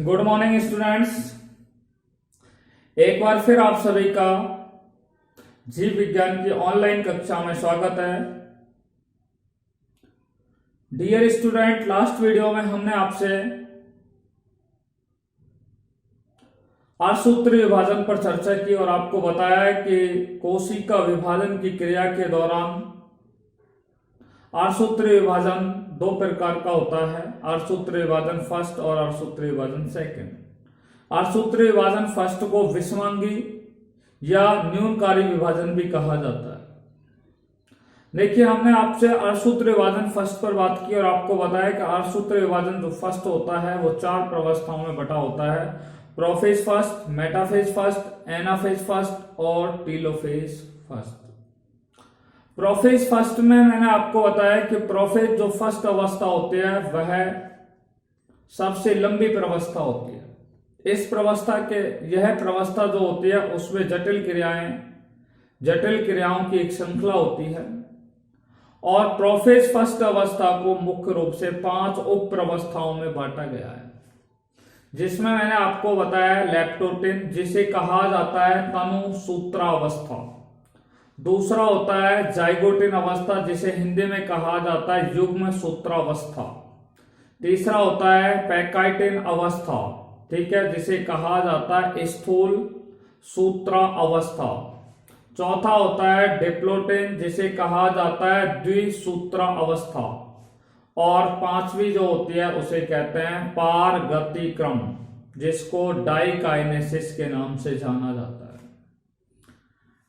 Good morning students. एक बार फिर आप सभी का जीव विज्ञान की ऑनलाइन कक्षा में स्वागत है। डियर स्टूडेंट, लास्ट वीडियो में हमने आपसे आठसूत्री विभाजन पर चर्चा की और आपको बताया है कि कोशिका विभाजन की क्रिया के दौरान आठसूत्री विभाजन दो प्रकार का होता है, आठसूत्री विभाजन फर्स्ट और आठसूत्री विभाजन सेकंड। आठसूत्री विभाजन फर्स्ट को विषमांगी या न्यूनकारी विभाजन भी कहा जाता है। देखिए, हमने आपसे आठसूत्री विभाजन फर्स्ट पर बात की और आपको बताया कि आठसूत्री विभाजन जो फर्स्ट होता है वो चार प्रवस्थाओं में बटा होता है: prophase first, metaphase first, anaphase first और टीलोफेज फर्स्ट। प्रोफेज फर्स्ट में मैंने आपको बताया कि प्रोफेज जो फर्स्ट अवस्था होती है वह सबसे लंबी प्रवस्था होती है। इस प्रवस्था के यह प्रवस्था जो होती है उसमें जटिल क्रियाओं की एक श्रृंखला होती है और प्रोफेज फर्स्ट अवस्था को मुख्य रूप से 5 उप प्रवस्थाओं में बांटा गया है, जिसमें मैंने आपको बताया लेप्टोटिन, जिसे कहा जाता है तनुसूत्रावस्था। दूसरा होता है जाइगोटिन अवस्था, जिसे हिंदी में कहा जाता है युग्म सूत्रावस्था। तीसरा होता है पैकाइटिन अवस्था, ठीक है, जिसे कहा जाता है स्थूल सूत्रा अवस्था। चौथा होता है डिप्लोटिन, जिसे कहा जाता है द्विसूत्रा अवस्था। और पांचवी जो होती है उसे कहते हैं पारगतिक्रम, जिसको डाइकाइनेसिस के नाम से जाना जाता है।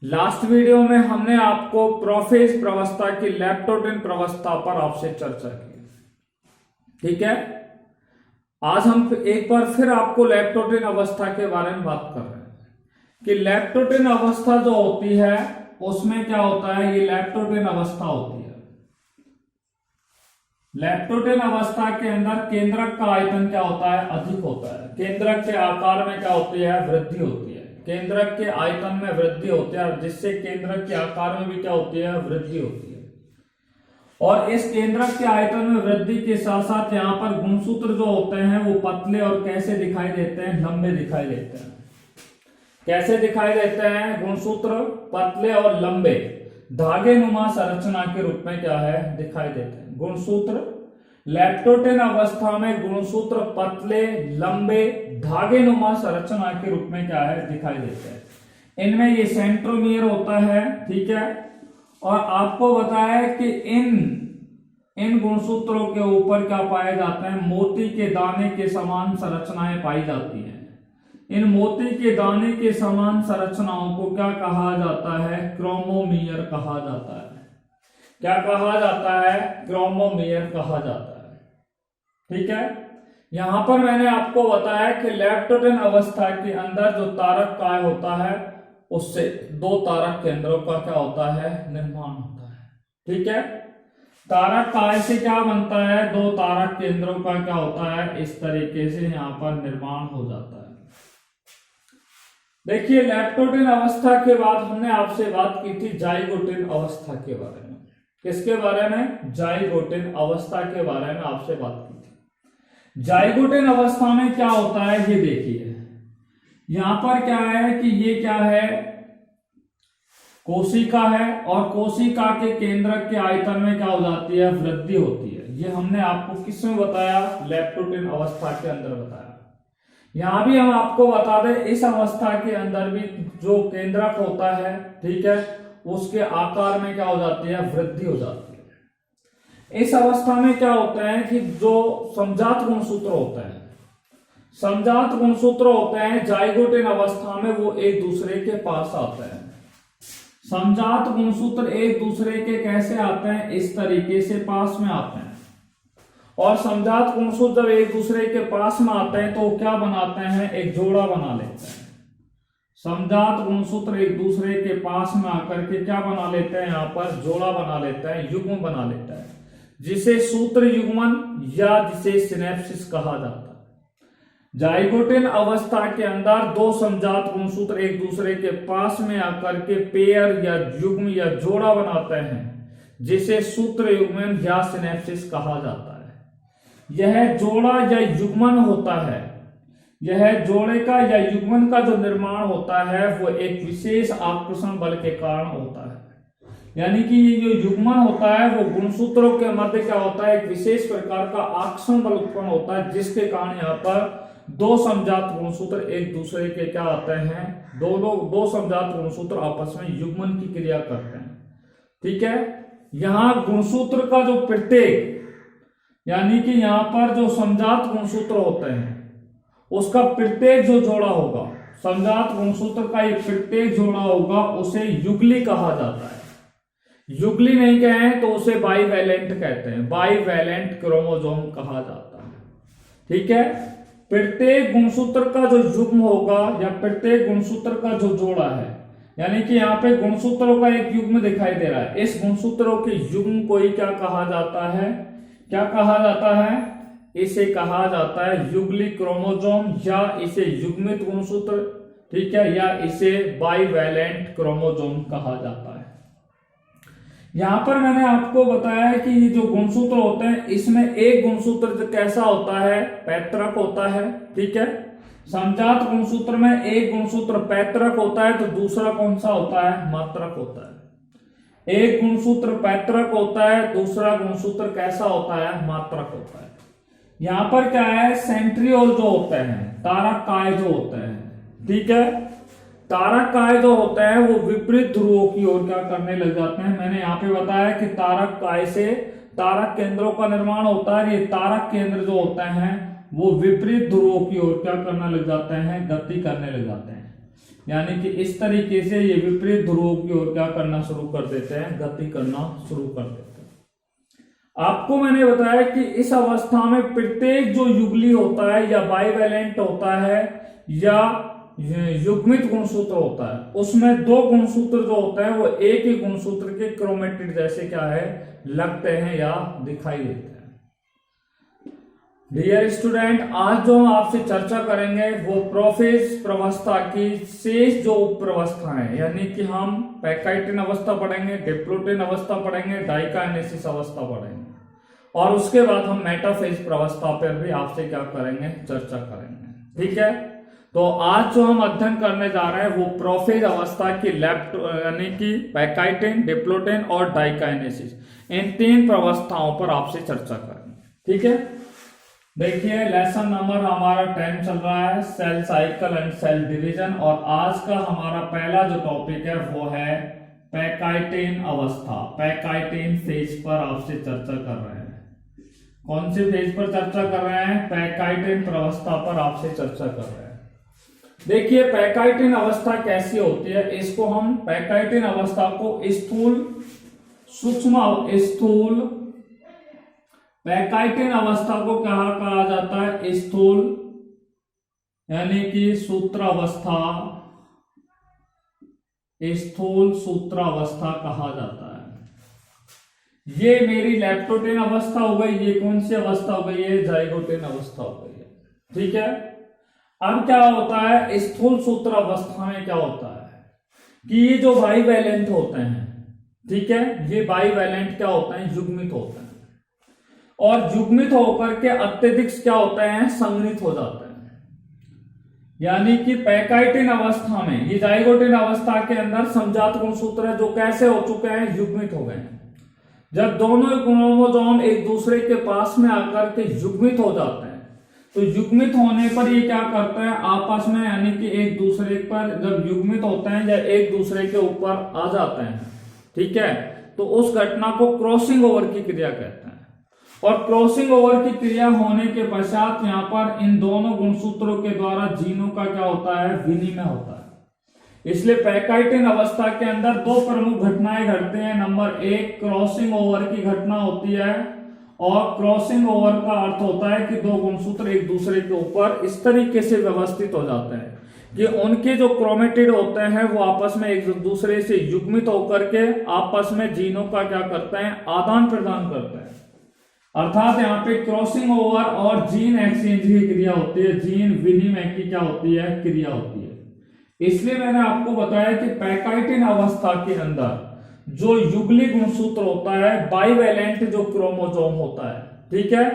लास्ट वीडियो में हमने आपको प्रोफेज प्रवस्था की लेप्टोटिन प्रवस्था पर आपसे चर्चा की, ठीक है। आज हम एक बार फिर आपको लेप्टोटिन अवस्था के बारे में बात कर रहे हैं कि लेप्टोटिन अवस्था जो होती है उसमें क्या होता है। ये लेप्टोटिन अवस्था होती है। लेप्टोटिन अवस्था के अंदर केंद्रक का आयतन क्या होता है, अधिक होता है। केंद्रक के आकार में क्या होती है, वृद्धि होती है। केंद्रक के आयतन में वृद्धि होती है, जिससे केंद्रक के आकार में भी क्या होती है, वृद्धि होती है। और इस केंद्रक के आयतन में वृद्धि के साथ साथ यहाँ पर गुणसूत्र जो होते हैं वो पतले और कैसे दिखाई देते हैं, लंबे दिखाई देते हैं। कैसे दिखाई देते हैं गुणसूत्र? पतले और लंबे धागे नुमा संरचना के रूप में क्या है, दिखाई देते हैं। गुणसूत्र लेप्टोटिन अवस्था में गुणसूत्र पतले लंबे धागे नुमा संरचना के रूप में क्या है, दिखाई देते हैं। इनमें ये सेंट्रोमियर होता है, ठीक है। और आपको बताया कि इन गुणसूत्रों के ऊपर क्या पाए जाते हैं, मोती के दाने के समान संरचनाएं पाई जाती हैं। इन मोती के दाने के समान संरचनाओं को क्या कहा जाता है, क्रोमोमियर कहा जाता है। क्या कहा जाता है, क्रोमोमियर कहा जाता है, ठीक है। यहां पर मैंने आपको बताया कि लेप्टोटिन अवस्था के अंदर जो तारक काय होता है उससे दो तारक केंद्रों का क्या होता है, निर्माण होता है, ठीक है। तारक काय से क्या बनता है, दो तारक केंद्रों का क्या होता है, इस तरीके से यहां पर निर्माण हो जाता है। देखिए, लेप्टोटिन अवस्था के बाद हमने आपसे बात की थी जाइगोटिन अवस्था के बारे में। किसके बारे में, जाइगोटिन अवस्था के बारे में आपसे बात की थी। जाइगोटिन अवस्था में क्या होता है ये देखिए, यहां पर क्या है कि ये क्या है, कोशिका है और कोशिका के केंद्रक के आयतन में क्या हो जाती है, वृद्धि होती है। ये हमने आपको किसमें बताया, लेप्टोटिन अवस्था के अंदर बताया। यहां भी हम आपको बता दें, इस अवस्था के अंदर भी जो केंद्रक होता है, ठीक है, उसके आकार में क्या हो जाती है, वृद्धि हो जाती है। इस अवस्था में क्या होता है कि जो समजात गुणसूत्र होते हैं, समजात गुणसूत्र होते हैं जाइगोटिन अवस्था में, वो एक दूसरे के पास आते हैं। समजात गुणसूत्र एक दूसरे के कैसे आते हैं, इस तरीके से पास में आते हैं। और समजात गुणसूत्र जब एक दूसरे के पास में आते हैं तो क्या बनाते हैं, एक जोड़ा बना लेते हैं। समजात गुणसूत्र एक दूसरे के पास में आकर के क्या बना लेते हैं, यहां पर जोड़ा बना लेता है, युग्म बना लेता है, जिसे सूत्र युग्मन या जिसे सिनेप्सिस कहा जाता है। जाइगोटिन अवस्था के अंदर दो समजात गुणसूत्र एक दूसरे के पास में आकर के पेयर या युग्म या जोड़ा बनाते हैं, जिसे सूत्र युग्मन या सिनेप्सिस कहा जाता है। यह जोड़ा या युग्मन होता है यह जोड़े का या युग्मन का जो निर्माण होता है वो एक विशेष आकर्षण बल के कारण होता है। यानी कि ये जो युग्मन होता है वो गुणसूत्रों के मध्य क्या होता है, एक विशेष प्रकार का आकर्षण बल उत्पन्न होता है, जिसके कारण यहाँ पर दो समजात गुणसूत्र एक दूसरे के क्या आते हैं, दो समजात गुणसूत्र आपस में युग्मन की क्रिया करते हैं। ठीक है, यहां गुणसूत्र का जो प्रत्येक, यानी कि यहां पर जो समजात गुणसूत्र होते हैं उसका प्रत्येक जो जोड़ा होगा, समजात गुणसूत्र का ये प्रत्येक जोड़ा होगा, उसे युगली कहा जाता है। युगली नहीं कहें तो उसे बाईवैलेंट कहते हैं, बाईवैलेंट क्रोमोसोम कहा जाता है। ठीक है, प्रत्येक गुणसूत्र का जो युग्म होगा या प्रत्येक गुणसूत्र का जो जोड़ा है, यानी कि यहाँ पे गुणसूत्रों का एक युग्म दिखाई दे रहा है, इस गुणसूत्रों के युग्म को ही क्या कहा जाता है, क्या कहा जाता है, इसे कहा जाता है युगली क्रोमोसोम या इसे युग्मित गुणसूत्र। ठीक है, या इसे बाईवैलेंट क्रोमोसोम कहा जाता है। यहां पर मैंने आपको बताया है कि ये जो गुणसूत्र होते हैं इसमें एक गुणसूत्र कैसा होता है, पैतृक होता है। ठीक है, समजात गुणसूत्र में एक गुणसूत्र पैतृक होता है तो दूसरा कौन सा होता है, मात्रक होता है। एक गुणसूत्र पैतृक होता है, दूसरा गुणसूत्र कैसा होता है, मात्रक होता है। यहां पर क्या है, सेंट्रियोल जो होते हैं, तारक जो होते हैं, ठीक है, तारक जो होते हैं वो विपरीत ध्रुवों की ओर क्या करने लग जाते हैं। मैंने यहाँ पे बताया कि तारक से तारक केंद्रों का निर्माण होता है। ये तारक केंद्र जो होते हैं वो विपरीत ध्रुवों की ओर क्या करने लग जाते हैं, गति करने लग जाते हैं। यानी कि इस तरीके से ये विपरीत ध्रुवों की ओर क्या करना शुरू कर देते हैं, गति करना शुरू कर देते हैं। आपको मैंने बताया कि इस अवस्था में प्रत्येक जो युगली होता है या बाईवैलेंट होता है या युग्मित गुणसूत्र होता है, उसमें दो गुणसूत्र जो होते हैं वो एक ही गुणसूत्र के क्रोमेटिड जैसे क्या है, लगते हैं या दिखाई देते हैं। डियर स्टूडेंट, आज जो हम आपसे चर्चा करेंगे वो प्रोफेज प्रवस्था की शेष जो उप प्रवस्था है, यानी कि हम पैकाइटिन अवस्था पढ़ेंगे, डिप्लोटिन अवस्था पढ़ेंगे, डाइकाइनेसिस अवस्था पढ़ेंगे और उसके बाद हम मेटाफेज प्रवस्था पर भी आपसे क्या करेंगे, चर्चा करेंगे। ठीक है, तो आज जो हम अध्ययन करने जा रहे हैं वो प्रोफेज अवस्था की यानी कि पैकाइटिन, डिप्लोटिन और डाइकाइनेसिस, इन तीन प्रवस्थाओं पर आपसे चर्चा करेंगे। ठीक है, देखिए लेसन नंबर हमारा 10 चल रहा है, cell cycle and cell division, और आज का हमारा पहला जो टॉपिक है वो है पैकाइटिन अवस्था, पैकाइटिन फेज पर आपसे चर्चा कर रहे हैं। कौन से फेज पर चर्चा कर रहे हैं, पैकाइटिन प्रवस्था पर आपसे चर्चा कर रहे हैं। देखिए पैकाइटिन अवस्था कैसी होती है, इसको हम पैकाइटिन अवस्था को स्थूल, सूक्ष्म स्थूल पैकाइटिन अवस्था को क्या कहा जाता है, स्थूल यानी कि सूत्रावस्था, स्थूल सूत्रावस्था कहा जाता है। ये मेरी लैप्टोटिन अवस्था हो गई, ये कौन सी अवस्था हो गई है, जाइगोटिन अवस्था हो गई है। ठीक है, अब क्या होता है, स्थूल सूत्र अवस्था में क्या होता है कि ये जो बाईवैलेंट होते हैं, ठीक है, ये बाईवैलेंट क्या होते हैं, युग्मित होते हैं, और युग्मित होकर के अत्यधिक क्या होते हैं, संघनित हो जाते हैं। यानी कि पैकाइटिन अवस्था में, ये जाइगोटिन अवस्था के अंदर समजात गुणसूत्र है जो कैसे हो चुके हैं, युग्मित हो गए हैं। जब दोनों क्रोमोसोम एक दूसरे के पास में आकर के युग्मित हो जाते हैं, तो युग्मित होने पर ये क्या करते हैं आपस में, यानी कि एक दूसरे पर जब युग्मित होते हैं या एक दूसरे के ऊपर आ जाते हैं, ठीक है, तो उस घटना को क्रॉसिंग ओवर की क्रिया कहते हैं। और क्रॉसिंग ओवर की क्रिया होने के पश्चात यहाँ पर इन दोनों गुणसूत्रों के द्वारा जीनों का क्या होता है, विनिमय होता है। इसलिए पैकाइटिन अवस्था के अंदर दो प्रमुख घटनाएं घटते हैं। नंबर एक, क्रॉसिंग ओवर की घटना होती है, और क्रॉसिंग ओवर का अर्थ होता है कि दो गुणसूत्र एक दूसरे के ऊपर इस तरीके से व्यवस्थित हो जाते हैं कि उनके जो क्रोमेटिड होते हैं वो आपस में एक दूसरे से युग्मित होकर के आपस में जीनों का क्या करते हैं, आदान प्रदान करते हैं। अर्थात यहाँ पे क्रॉसिंग ओवर और जीन एक्सचेंज की क्रिया होती है, जीन विनिमय की क्या होती है, क्रिया होती है। इसलिए मैंने आपको बताया कि पैकाइटिन अवस्था के अंदर जो युगली गुणसूत्र होता है, बाईवैलेंट जो क्रोमोसोम होता है, ठीक है,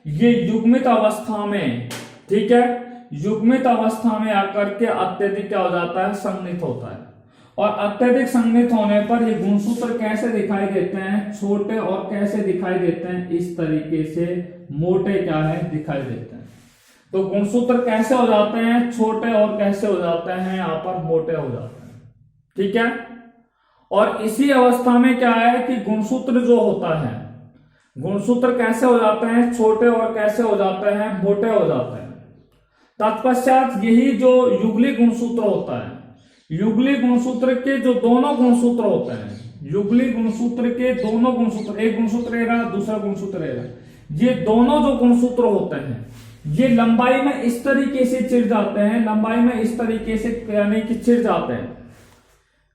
ये युग्मित अवस्था में, ठीक है, युग्मित अवस्था में आकर के अत्यधिक क्या हो जाता है, संघनित होता है। और अत्यधिक संघनित होने पर ये गुणसूत्र कैसे दिखाई देते हैं, छोटे, और कैसे दिखाई देते हैं, इस तरीके से मोटे क्या है, दिखाई देते हैं। तो गुणसूत्र कैसे हो जाते हैं, छोटे, और कैसे हो जाते हैं, यहां पर मोटे हो जाते हैं। ठीक है। और इसी अवस्था में क्या है कि गुणसूत्र जो होता है, गुणसूत्र कैसे हो जाते हैं, छोटे, और कैसे हो जाते हैं, मोटे हो जाते हैं। तत्पश्चात यही जो युगली गुणसूत्र होता है, युगली गुणसूत्र के जो दोनों गुणसूत्र होते हैं, युगली गुणसूत्र के दोनों गुणसूत्र, एक गुणसूत्र ये रहा, दूसरा गुणसूत्र ये रहा, ये दोनों जो गुणसूत्र होते हैं ये लंबाई में इस तरीके से चिर जाते हैं, लंबाई में इस तरीके से यानी कि चिर जाते हैं,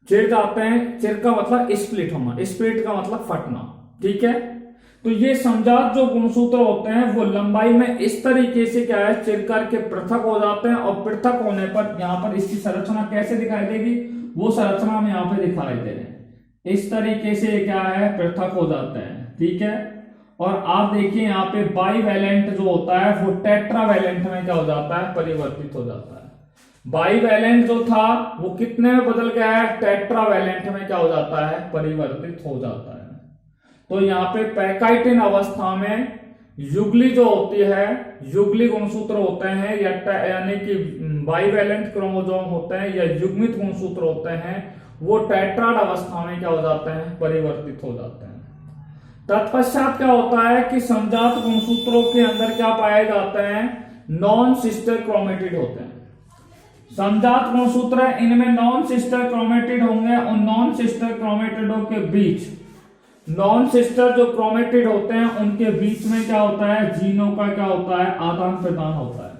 चिर जाते हैं। चिर का मतलब स्प्लिट होना, स्प्लिट का मतलब फटना। ठीक है। तो ये समजात जो गुणसूत्र होते हैं वो लंबाई में इस तरीके से क्या है, चिर करके पृथक हो जाते हैं। और पृथक होने पर यहाँ पर इसकी संरचना कैसे दिखाई देगी, वो संरचना हम यहाँ पे दिखाई दे रहे हैं। इस तरीके से क्या है, पृथक हो जाते हैं। ठीक है। और आप देखिए यहाँ पे बाईवैलेंट जो होता है वो टेट्रावैलेंट में क्या हो जाता है, परिवर्तित हो जाता है। बाईवैलेंट जो था वो कितने में बदल गया है, टेट्रावैलेंट में क्या हो जाता है, परिवर्तित हो जाता है। तो यहाँ पे पैकाइटिन अवस्था में युगली जो होती है, युगली गुणसूत्र होते हैं यानी कि बाईवैलेंट क्रोमोसोम होते हैं या युग्मित गुणसूत्र होते हैं, वो टेट्राड अवस्था में क्या हो जाते हैं, परिवर्तित हो जाते हैं। तत्पश्चात क्या होता है कि समजात गुणसूत्रों के अंदर क्या पाए जाते हैं, नॉन सिस्टर क्रोमेटिड होते हैं। समजात गुणसूत्र इनमें नॉन सिस्टर क्रोमेटिड होंगे, और नॉन सिस्टर क्रोमेटिडों के बीच, नॉन सिस्टर जो क्रोमेटिड होते हैं उनके बीच में क्या होता है, जीनों का क्या होता है, आदान प्रदान होता है।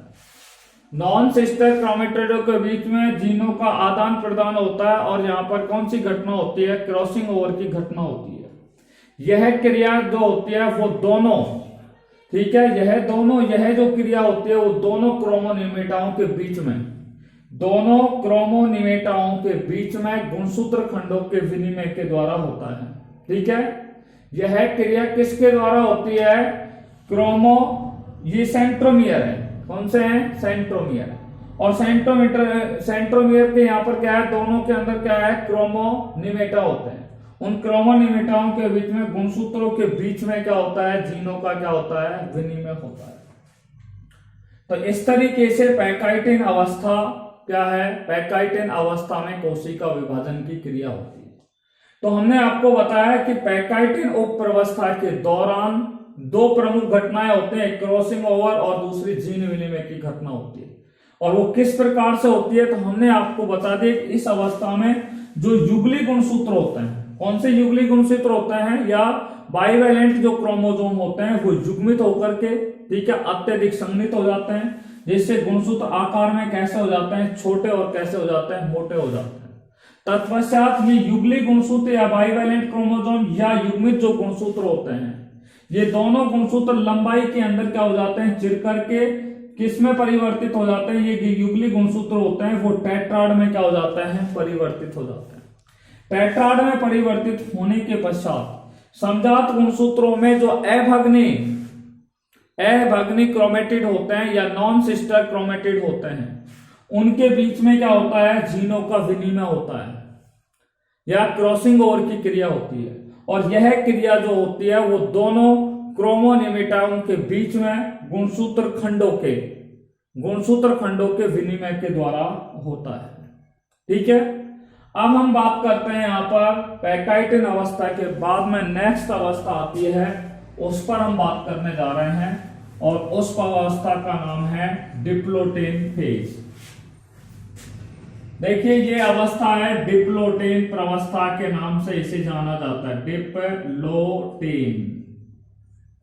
नॉन सिस्टर क्रोमेटिडों के बीच में जीनों का आदान प्रदान होता है। और यहाँ पर कौन सी घटना होती है, क्रॉसिंग ओवर की घटना होती है। यह क्रिया जो होती है वो दोनों, ठीक है, यह जो क्रिया होती है वो दोनों क्रोमोनिमेटाओं के बीच में, दोनों क्रोमोनिमेटाओं के बीच में गुणसूत्र खंडों के विनिमय के द्वारा होता है। ठीक है। यह क्रिया किसके द्वारा होती है, ये सेंट्रोमियर है। कौन से हैं, सेंट्रोमियर। और सेंट्रोमियर के यहाँ पर क्या है, दोनों के अंदर क्या है, क्रोमोनिमेटा होते हैं। उन क्रोमोनिमेटाओं के बीच में, गुणसूत्रों के बीच में क्या होता है, जीनों का क्या होता है, विनिमय होता है। तो इस तरीके से पैकाइटिन अवस्था क्या है, पैकाइटिन अवस्था में कोशिका विभाजन की क्रिया होती है। तो हमने आपको बताया कि पैकाइटिन उपप्रवस्था के दौरान दो प्रमुख घटनाएं होते हैं, क्रॉसिंग ओवर और दूसरी जीन विनिमय की घटना होती है। और वो किस प्रकार से होती है, तो हमने आपको बता दिया कि इस अवस्था में जो युगली गुणसूत्र होते हैं, कौन से युगली गुणसूत्र होते हैं, या बाईवैलेंट जो क्रोमोसोम होते हैं वो युग्मित होकर के, ठीक है, अत्यधिक संघनित हो जाते हैं, जिससे गुणसूत्र आकार में कैसे हो जाते हैं, छोटे, और कैसे हो जाते हैं, मोटे हो जाते हैं। तत्पश्चात ये युगली गुणसूत्र या बाईवैलेंट क्रोमोसोम या युग्मित जो गुणसूत्र होते हैं, ये दोनों गुणसूत्र लंबाई के अंदर क्या हो जाते हैं, चिर करके किसमें परिवर्तित हो जाते हैं, ये युगली गुणसूत्र होते हैं वो टेट्राड में क्या हो जाते हैं, परिवर्तित हो जाते हैं। टेट्राड में परिवर्तित होने के पश्चात समजात गुणसूत्रों में जो अभग्नी क्रोमेटिड होते हैं या नॉन सिस्टर क्रोमेटिड होते हैं, उनके बीच में क्या होता है, जीनों का विनिमय होता है या क्रॉसिंग ओवर की क्रिया होती है। और यह क्रिया जो होती है वो दोनों क्रोमोनिमेटाओं के बीच में गुणसूत्र खंडों के विनिमय के द्वारा होता है। ठीक है। अब हम बात करते हैं यहाँ पर पैकाइटिन अवस्था के बाद में नेक्स्ट अवस्था आती है, उस पर हम बात करने जा रहे हैं। और उस अवस्था का नाम है डिप्लोटेन फेज। देखिए ये अवस्था है डिप्लोटेन प्रवस्था के नाम से इसे जाना जाता है, डिप्लोटेन।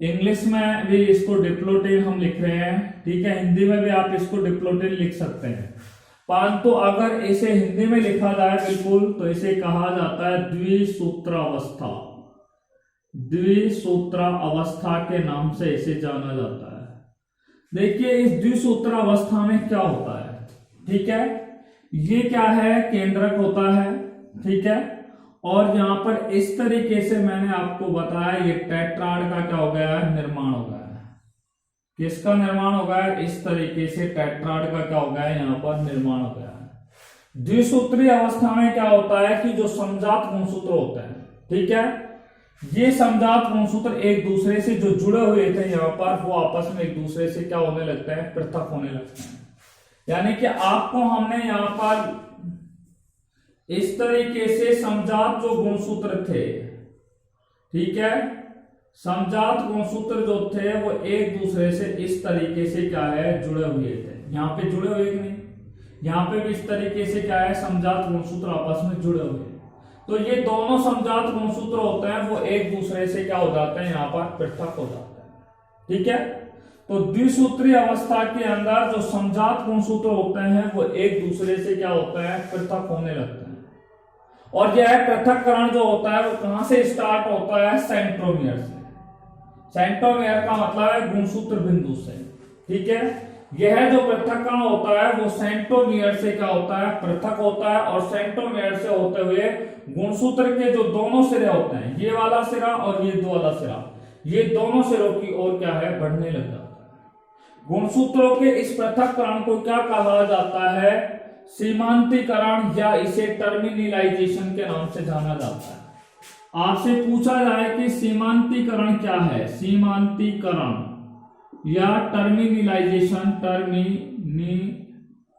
इंग्लिश में भी इसको डिप्लोटेन हम लिख रहे हैं, ठीक है, हिंदी में भी आप इसको डिप्लोटेन लिख सकते हैं। परंतु अगर इसे हिंदी में लिखा जाए बिल्कुल तो इसे कहा जाता है द्विसूत्र अवस्था। द्विसूत्र अवस्था के नाम से इसे जाना जाता है। देखिए इस द्विसूत्र अवस्था में क्या होता है, ठीक है, ये क्या है, केंद्रक होता है, ठीक है, और यहां पर इस तरीके से मैंने आपको बताया ये टेट्राड का क्या हो गया है, निर्माण हो गया है। किसका निर्माण हो गया है? इस तरीके से टेट्राड का क्या हो गया है? यहाँ पर निर्माण हो गया है। द्विसूत्री अवस्था में क्या होता है कि जो समजात गुणसूत्र होते हैं, ठीक है, ये समजात गुणसूत्र एक दूसरे से जो जुड़े हुए थे यहाँ पर, वो आपस में एक दूसरे से क्या होने लगते हैं? पृथक होने लगते हैं। यानी कि आपको हमने यहाँ पर इस तरीके से समजात जो गुणसूत्र थे, ठीक है, समजात गुणसूत्र जो थे वो एक दूसरे से इस तरीके से क्या है? जुड़े हुए थे। यहाँ पे जुड़े हुए कि नहीं? यहाँ पे भी इस तरीके से क्या है? समजात गुणसूत्र आपस में जुड़े हुए। तो ये दोनों समजात गुणसूत्र होते हैं वो एक दूसरे से क्या हो जाते हैं? यहाँ पर पृथक हो जाते हैं, ठीक है। तो द्विसूत्री अवस्था के अंदर जो समजात गुणसूत्र होते हैं वो एक दूसरे से क्या होता है? पृथक होने लगते हैं। और यह पृथक्करण जो होता है वो कहां से स्टार्ट होता है? सेंट्रोमियर से। सेंट्रोमियर का मतलब है गुणसूत्र बिंदु से, ठीक है। यह जो पृथक्करण होता है वो सेंट्रोमियर से क्या होता है? पृथक होता है। और सेंट्रोमियर से होते हुए गुणसूत्र के जो दोनों सिरे होते हैं, ये वाला सिरा और ये दो वाला सिरा, ये दोनों सिरों की ओर क्या है? बढ़ने लग जाता है। गुणसूत्रों के इस पृथक्करण को क्या कहा जाता है? सीमांतीकरण, या इसे टर्मिनलाइजेशन के नाम से जाना जाता है। आपसे पूछा जाए कि सीमांतीकरण क्या है? सीमांतीकरण या टर्मिनलाइजेशन,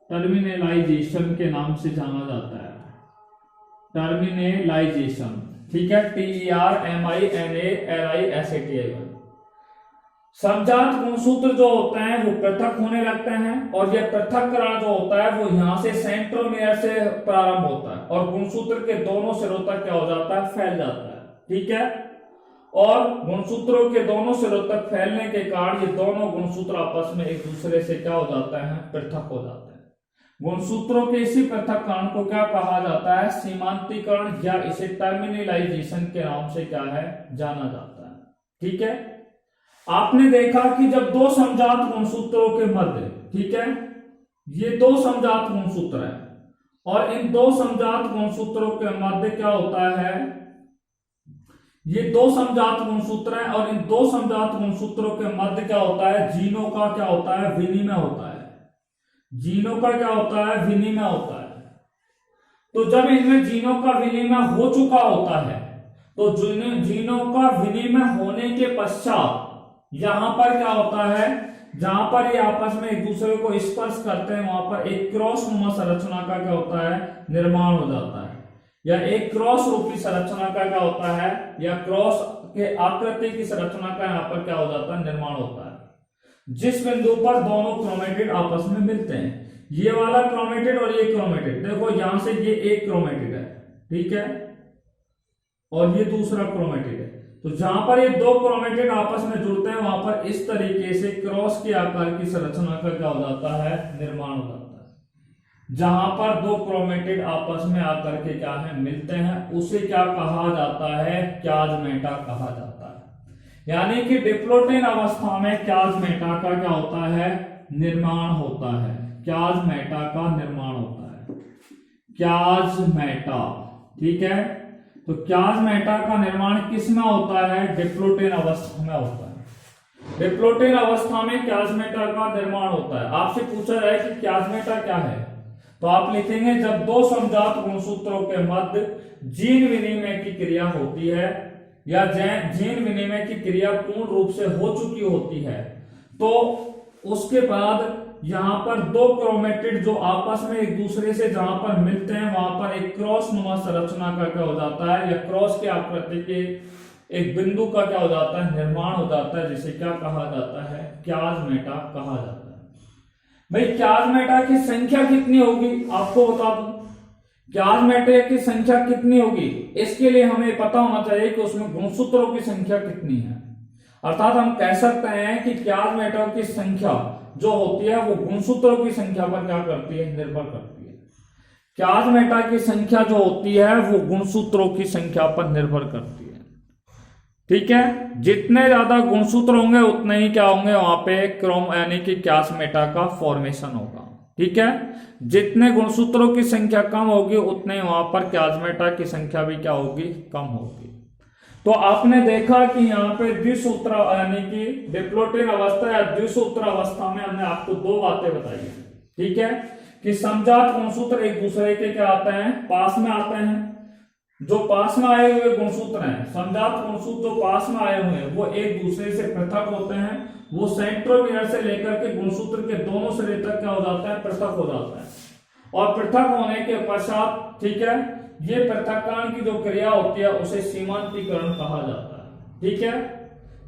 टर्मिनलाइजेशन के नाम से जाना जाता है। टर्मिनलाइजेशन, ठीक है, TERMINALISATION। समजात गुणसूत्र जो होते हैं वो पृथक होने लगते हैं, और यह पृथक्करण जो होता है वो यहां से सेंट्रोमियर से प्रारंभ होता है और गुणसूत्र के दोनों सिरों तक क्या हो जाता है? फैल जाता है, ठीक है। और गुणसूत्रों के दोनों सिरों तक फैलने के कारण ये दोनों गुणसूत्र आपस में एक दूसरे से क्या हो जाता है? पृथक हो जाते हैं। गुणसूत्रों के इसी पृथक्करण को क्या कहा जाता है? सीमांतीकरण, या इसे टर्मिनलाइजेशन के नाम से क्या है? जाना जाता है, ठीक है। आपने देखा कि जब दो समजात गुणसूत्रों के मध्य, ठीक है, ये दो समजात गुणसूत्र हैं और इन दो समजात गुणसूत्रों के मध्य क्या होता है? ये दो समजात गुणसूत्र हैं और इन दो समजात गुणसूत्रों के मध्य क्या होता है? जीनों का क्या होता है? विनिमय होता है। जीनों का क्या होता है? विनिमय होता है। तो जब इनमें जीनों का विनिमय हो चुका होता है, तो जीनों का विनिमय होने के पश्चात यहां पर क्या होता है? जहां पर ये आपस में एक दूसरे को स्पर्श करते हैं वहां पर एक क्रॉस नुमा संरचना का क्या होता है? निर्माण हो जाता है, या एक क्रॉस रूपी संरचना का क्या होता है? या क्रॉस के आकृति की संरचना का यहां पर क्या हो जाता है? निर्माण होता है। जिस बिंदु पर दोनों क्रोमेटिड आपस में मिलते हैं, ये वाला क्रोमेटिड और ये क्रोमेटिड, देखो यहां से ये एक क्रोमेटिड है, ठीक है, और ये दूसरा क्रोमेटिड है। तो जहां पर ये दो क्रोमेटिड आपस में जुड़ते हैं वहां पर इस तरीके से क्रॉस के आकार की संरचना का क्या हो जाता है? निर्माण हो जाता है। जहां पर दो क्रोमेटिड आपस में आकर के क्या है? मिलते हैं, उसे क्या कहा जाता है? क्याजमेटा कहा जाता है। यानी कि डिप्लोटेन अवस्था में क्याजमेटा का क्या होता है? निर्माण होता है। क्याजमेटा का निर्माण होता है, क्याजमेटा, ठीक है। तो क्याजमेटा का निर्माण किस में होता है? डिप्लोटेन अवस्था में होता है। डिप्लोटेन अवस्था में क्याजमेटा का निर्माण होता है। आपसे पूछा जाए कि क्याजमेटा क्या है, तो आप लिखेंगे जब दो समजात गुणसूत्रों के मध्य जीन विनिमय की क्रिया होती है, या जीन विनिमय की क्रिया पूर्ण रूप से हो चुकी होती है, तो उसके बाद यहां पर दो क्रोमेटिड जो आपस में एक दूसरे से जहां पर मिलते हैं वहां पर एक क्रॉस नुमा संरचना का क्या हो जाता है? या क्रॉस के आकृति के एक बिंदु का क्या हो जाता है? निर्माण हो जाता है, जिसे क्या कहा जाता है? क्याजमेटा कहा जाता है। भाई क्याजमेटा की संख्या कितनी होगी आपको बता दूं। क्याजमेटा की संख्या कितनी होगी, इसके लिए हमें पता होना चाहिए कि उसमें गुणसूत्रों की संख्या कितनी है। अर्थात हम कह सकते हैं कि क्याजमेटा की संख्या जो होती है वो गुणसूत्रों की संख्या पर क्या करती है? निर्भर करती है। क्याजमेटा की संख्या जो होती है वो गुणसूत्रों की संख्या पर निर्भर करती है, ठीक है। जितने ज्यादा गुणसूत्र होंगे उतने ही क्या होंगे? वहां पे क्रोम यानी कि क्याजमेटा का फॉर्मेशन होगा, ठीक है। जितने गुणसूत्रों की संख्या कम होगी उतने वहां पर क्याजमेटा की संख्या भी क्या होगी? कम होगी। तो आपने देखा कि यहाँ पे द्विसूत्र यानी कि डिप्लोटिन अवस्था या द्विसूत्र अवस्था में हमने आपको दो बातें बताई है, ठीक है, कि समजात गुणसूत्र एक दूसरे के क्या आते हैं, पास में आते हैं। जो पास में आए हुए गुणसूत्र हैं, समजात गुणसूत्र जो पास में आए हुए हैं वो एक दूसरे से पृथक होते हैं। वो सेंट्रोमियर से लेकर के गुणसूत्र के दोनों सिरे तक क्या हो जाता है, पृथक हो जाता है। और पृथक होने के पश्चात, ठीक है, ये पृथक्करण की जो क्रिया होती है उसे सीमांतीकरण कहा जाता है, ठीक है।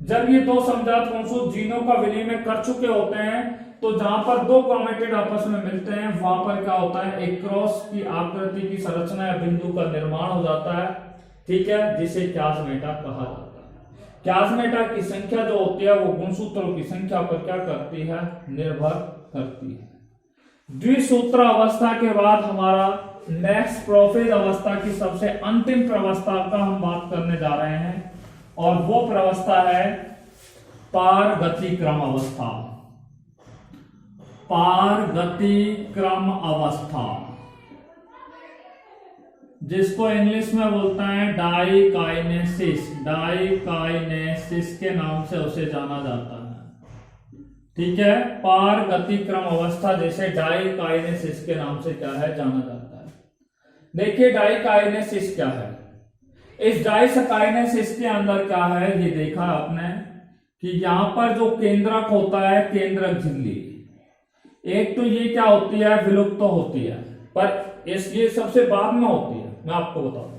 जब ये दो समजात गुणसूत्र जीनों का विनिमय कर चुके होते हैं तो जहां पर दो क्रोमेटिड आपस में मिलते हैं वहां पर क्या होता है, एक क्रॉस की आकृति की संरचना या बिंदु का निर्माण हो जाता है, ठीक है, जिसे क्यासमेटा कहा जाता है। क्यासमेटा की संख्या जो होती है वो गुणसूत्रों की संख्या पर क्या करती है, निर्भर करती है। द्विसूत्र अवस्था के बाद हमारा नेक्स्ट प्रोफेज अवस्था की सबसे अंतिम प्रवस्था का हम बात करने जा रहे हैं और वो प्रवस्था है पारगतिक्रम अवस्था। पारगतिक्रम अवस्था, जिसको इंग्लिश में बोलते हैं डाइकाइनेसिस, डाइकाइनेसिस के नाम से उसे जाना जाता है, ठीक है। पारगतिक्रम अवस्था जैसे डाइकाइनेसिस के नाम से क्या है, जाना जाता है। देखिए डाइकाइनेसिस क्या है। इस डाइकाइनेसिस के अंदर क्या है, ये देखा आपने कि यहां पर जो केंद्रक होता है, केंद्रक झिल्ली, एक तो ये क्या होती है, विलुप्त होती है, पर ये सबसे बाद में होती है। मैं आपको बता दूं,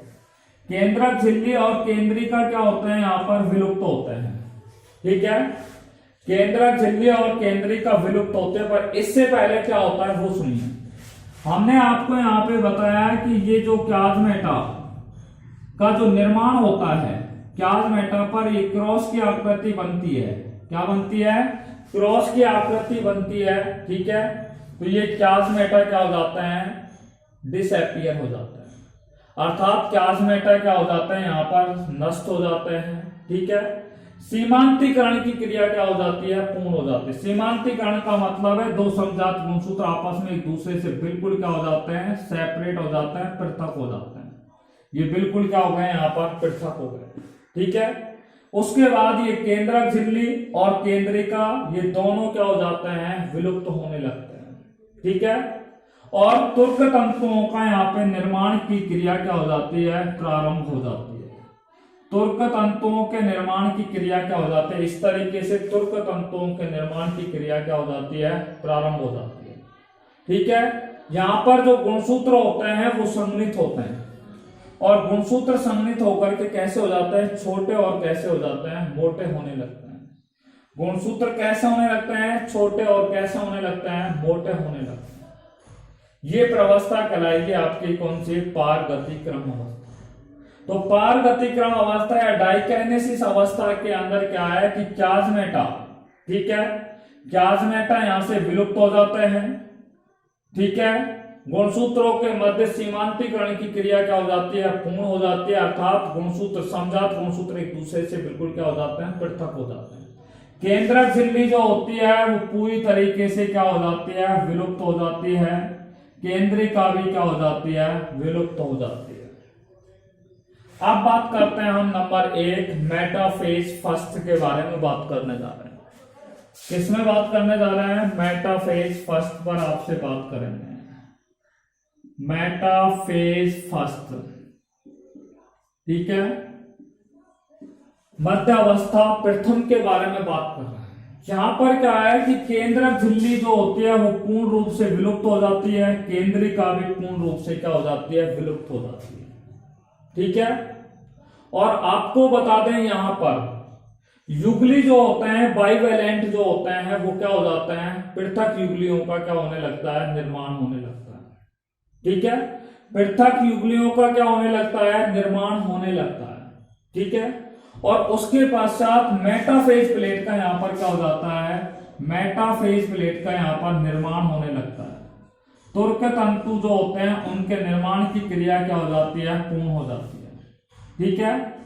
केंद्रक झिल्ली और केंद्रिका क्या होते हैं, यहां पर विलुप्त होते हैं, ठीक है। केंद्रक झिल्ली और केंद्रिका विलुप्त होते हैं, पर इससे पहले क्या होता है वो सुनिए। हमने आपको यहां पे बताया कि ये जो क्यासमेटा का जो निर्माण होता है, क्यासमेटा पर ये क्रॉस की आकृति बनती है। क्या बनती है, क्रॉस की आकृति बनती है, ठीक है। तो ये क्यासमेटा क्या हो जाता है, डिसअपीयर हो जाता है, अर्थात क्यासमेटा क्या हो जाता है, यहां पर नष्ट हो जाते हैं, ठीक है। सीमांतीकरण की क्रिया क्या हो जाती है, पूर्ण हो जाती है। सीमांतीकरण का मतलब है दो समजात गुणसूत्र आपस में एक दूसरे से बिल्कुल क्या हो जाते हैं, सेपरेट हो जाते हैं, पृथक हो जाते हैं। ये बिल्कुल क्या हो गए, यहां पर पृथक हो गए, ठीक है। उसके बाद ये केंद्रक झिल्ली और केंद्रिका ये दोनों क्या हो जाते हैं, विलुप्त होने लगते हैं, ठीक है। और तुर्क तंतुओं का यहाँ पे निर्माण की क्रिया क्या हो जाती है, प्रारंभ हो जाती है। तुर्क तंतुओं के निर्माण की क्रिया क्या हो जाती है, इस तरीके से तुर्क तंतुओं के निर्माण की क्रिया क्या हो जाती है, प्रारंभ हो जाती है, ठीक है। यहाँ पर जो गुणसूत्र होते हैं वो सम्मिलित होते हैं और गुणसूत्र सम्मिलित होकर के कैसे हो जाते हैं, छोटे और कैसे हो जाते हैं, मोटे होने लगते हैं। गुणसूत्र कैसे होने लगते हैं, छोटे और कैसे होने लगते हैं, मोटे होने लगते हैं। ये प्रवस्था कहलाएगी आपकी कौन सी, पारगतिक्रम अवस्था। तो पारगतिक्रम अवस्था या डाइकाइनेसिस अवस्था के अंदर क्या है कि क्यासमेटा, ठीक है, क्यासमेटा यहां से विलुप्त हो जाते हैं, ठीक है। गुणसूत्रों के मध्य सीमांतीकरण की क्रिया क्या हो जाती है, पूर्ण हो जाती है, अर्थात गुणसूत्र समजात गुणसूत्र एक दूसरे से बिल्कुल क्या हो जाते हैं, पृथक हो जाते हैं। केंद्रक झिल्ली जो होती है वो पूरी तरीके से क्या हो जाती है, विलुप्त हो जाती है। केंद्रिका भी क्या हो जाती है, विलुप्त हो जाती है। अब बात करते हैं हम नंबर 1 मेटाफेज फर्स्ट के बारे में बात करने जा रहे हैं। किसमें बात करने जा रहे हैं, मेटाफेज फर्स्ट पर आपसे बात करेंगे। मेटाफेज फर्स्ट, ठीक है, मध्य अवस्था प्रथम के बारे में बात कर रहे हैं। यहां पर क्या है कि केंद्रक झिल्ली जो होती है वो पूर्ण रूप से विलुप्त हो जाती है, केंद्रिका भी पूर्ण रूप से क्या हो जाती है, विलुप्त हो जाती है, ठीक है। और आपको बता दें यहां पर युगली जो होते हैं, बाइवेलेंट जो होते हैं, वो क्या हो जाते हैं, पृथक युगलियों का क्या होने लगता है, निर्माण होने लगता है, ठीक है। पृथक युगलियों का क्या होने लगता है, निर्माण होने लगता है, ठीक है। और उसके पश्चात मेटाफेज प्लेट का यहां पर क्या हो जाता है, मेटाफेज प्लेट का यहां पर निर्माण होने लगता है। तुर्क तंतु जो होते हैं उनके निर्माण की क्रिया क्या हो जाती है, पूर्ण हो जाती है, ठीक है।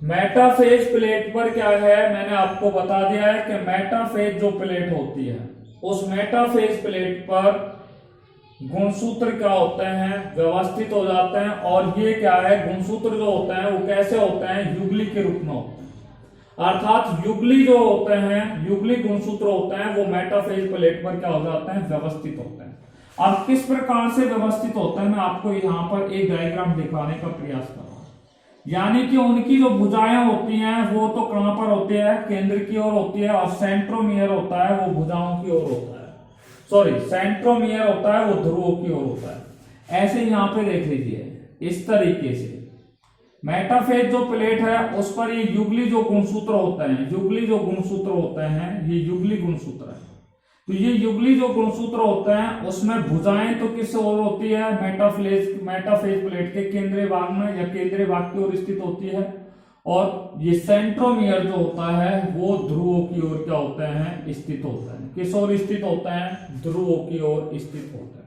मेटाफेज प्लेट पर क्या है, मैंने आपको बता दिया है कि मेटाफेज जो प्लेट होती है उस मेटाफेज प्लेट पर गुणसूत्र क्या होते हैं, व्यवस्थित हो जाते हैं। और ये क्या है, गुणसूत्र जो होते हैं वो कैसे होते हैं, युगली के रूप में होते हैं। अर्थात युगली जो होते हैं, युगली गुणसूत्र होते हैं, वो मेटाफेज प्लेट पर क्या हो जाते हैं, व्यवस्थित होते हैं। अब किस प्रकार से व्यवस्थित होते हैं, मैं आपको यहाँ पर एक डायग्राम दिखाने का प्रयास कर रहा हूं। यानी कि उनकी जो भुजाएं होती हैं वो तो कहां पर होती है, केंद्र की ओर होती है, और सेंट्रोमियर होता है वो भुजाओं की ओर होता है। सॉरी, सेंट्रोमियर होता है वो ध्रुवों की ओर होता है। ऐसे यहां पे देख लीजिए इस तरीके से मेटाफेज जो प्लेट है उस पर ये युगली जो गुणसूत्र होते हैं, युगली जो गुणसूत्र होते हैं, ये युगली गुणसूत्र है। तो ये युगली जो गुणसूत्र होते हैं उसमें भुजाएं तो किस ओर होती है, मेटाफेज प्लेट के केंद्रीय भाग में या केंद्रीय भाग की ओर स्थित होती है। और ये सेंट्रोमियर जो होता है वो ध्रुवों की ओर क्या होते हैं, स्थित होता है। किस ओर स्थित होता है, ध्रुवों की ओर स्थित होता है।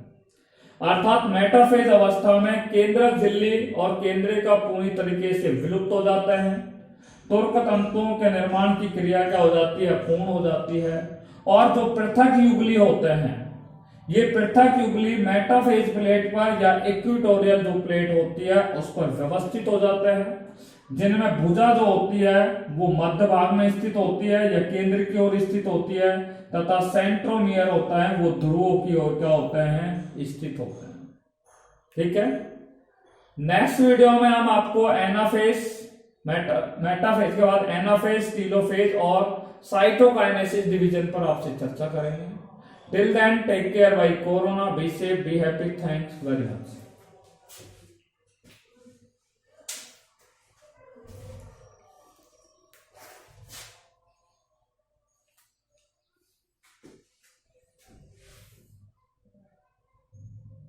अर्थात मेटाफेज अवस्था में केंद्रक झिल्ली और केंद्रीय का पूरी तरीके से विलुप्त हो जाता है। तुर्क तंतुओं के निर्माण की क्रिया क्या हो जाती है, पूर्ण हो जाती है। और जो पृथक युगली होते हैं, ये पृथक युगली मेटाफेज प्लेट पर या इक्वेटोरियल जो प्लेट होती है उस पर व्यवस्थित हो जाते हैं, जिनमें भुजा जो होती है वो मध्य भाग में स्थित होती है या केंद्र की ओर स्थित होती है, तथा सेंट्रोमियर होता है वो ध्रुवों की ओर क्या होते हैं, स्थित होते हैं। ठीक है, नेक्स्ट वीडियो में हम आपको एनाफेज, मेटाफेज के बाद एनाफेज, टेलोफेज और साइटोकाइनेसिस डिवीजन पर आपसे चर्चा करेंगे। Till then take care, bye corona, be safe, be happy, thanks very much.